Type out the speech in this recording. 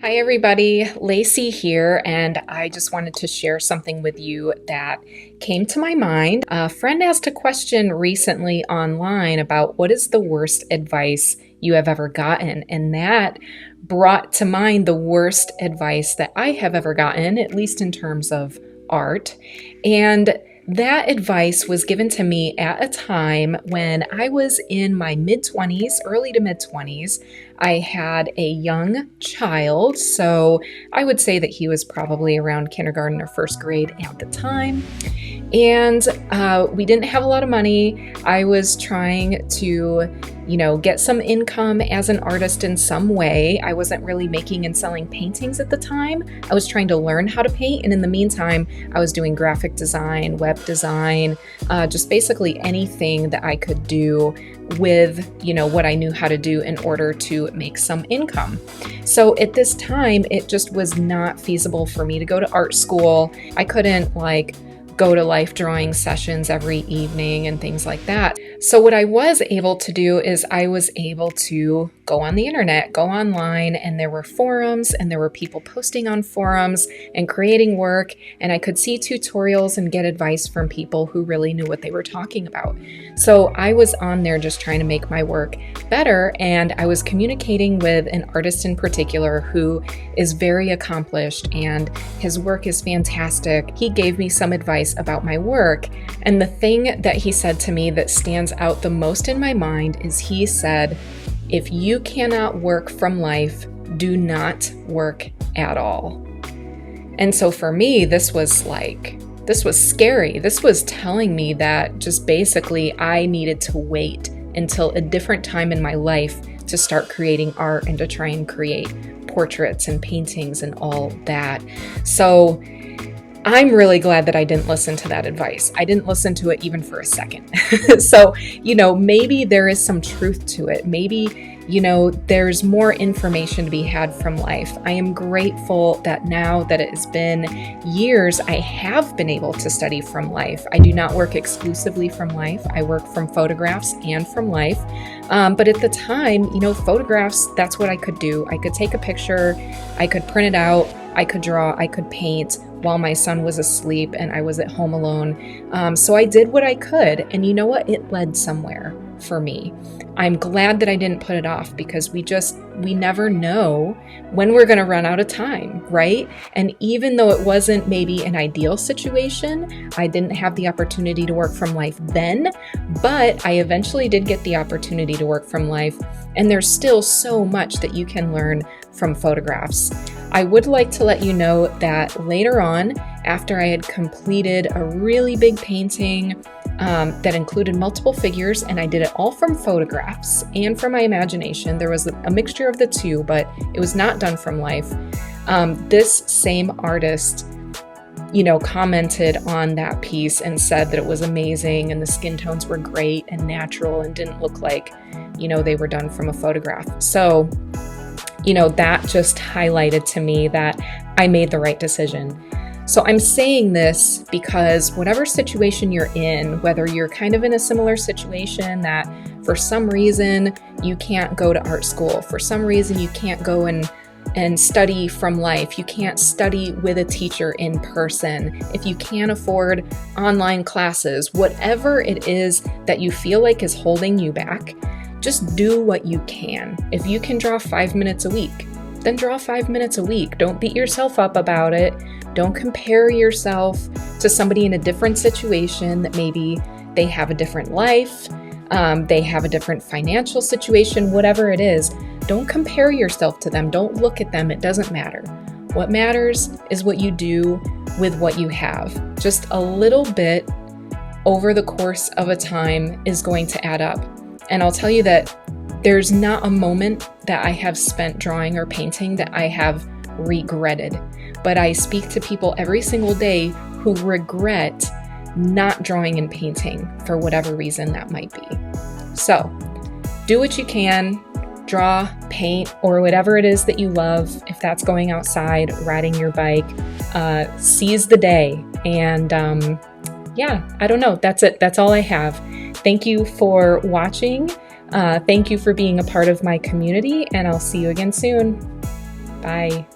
Hi, everybody. Lacey here, and I just wanted to share something with you that came to my mind. A friend asked a question recently online about what is the worst advice you have ever gotten, and that brought to mind the worst advice that I have ever gotten, at least in terms of art. And that advice was given to me at a time when I was in my mid 20s, early to mid 20s. I had a young child, so I would say that he was probably around kindergarten or first grade at the time. And we didn't have a lot of money. I was trying to, get some income as an artist in some way. I wasn't really making and selling paintings at the time. I was trying to learn how to paint. And in the meantime, I was doing graphic design, web design, just basically anything that I could do with, what I knew how to do in order to make some income. So at this time, it just was not feasible for me to go to art school. I couldn't go to life drawing sessions every evening and things like that. So what I was able to do is I was able to go on the internet, go online, and there were forums and there were people posting on forums and creating work, and I could see tutorials and get advice from people who really knew what they were talking about. So I was on there just trying to make my work better, and I was communicating with an artist in particular who is very accomplished and his work is fantastic. He gave me some advice about my work, and the thing that he said to me that stands out the most in my mind is he said, "If you cannot work from life, do not work at all." And so for me, this was scary. This was telling me that just basically I needed to wait until a different time in my life to start creating art and to try and create portraits and paintings and all that. So I'm really glad that I didn't listen to that advice. I didn't listen to it even for a second. So, maybe there is some truth to it. Maybe, there's more information to be had from life. I am grateful that now that it has been years, I have been able to study from life. I do not work exclusively from life. I work from photographs and from life. But at the time, photographs, that's what I could do. I could take a picture, I could print it out, I could draw, I could paint while my son was asleep and I was at home alone. So I did what I could. And you know what? It led somewhere for me. I'm glad that I didn't put it off because we never know when we're going to run out of time, right? And even though it wasn't maybe an ideal situation, I didn't have the opportunity to work from life then, but I eventually did get the opportunity to work from life. And there's still so much that you can learn from photographs. I would like to let you know that later on, after I had completed a really big painting that included multiple figures, and I did it all from photographs and from my imagination. There was a mixture of the two, but it was not done from life. This same artist, commented on that piece and said that it was amazing and the skin tones were great and natural and didn't look like, they were done from a photograph. So, that just highlighted to me that I made the right decision. So I'm saying this because whatever situation you're in, whether you're kind of in a similar situation that for some reason you can't go to art school, for some reason you can't go and study from life, you can't study with a teacher in person, if you can't afford online classes, whatever it is that you feel like is holding you back, just do what you can. If you can draw 5 minutes a week, then draw 5 minutes a week. Don't beat yourself up about it. Don't compare yourself to somebody in a different situation that maybe they have a different life, they have a different financial situation, whatever it is. Don't compare yourself to them. Don't look at them. It doesn't matter. What matters is what you do with what you have. Just a little bit over the course of a time is going to add up. And I'll tell you that there's not a moment that I have spent drawing or painting that I have regretted. But I speak to people every single day who regret not drawing and painting for whatever reason that might be. So do what you can, draw, paint, or whatever it is that you love. If that's going outside, riding your bike, seize the day. And I don't know. That's it. That's all I have. Thank you for watching. Thank you for being a part of my community, and I'll see you again soon. Bye.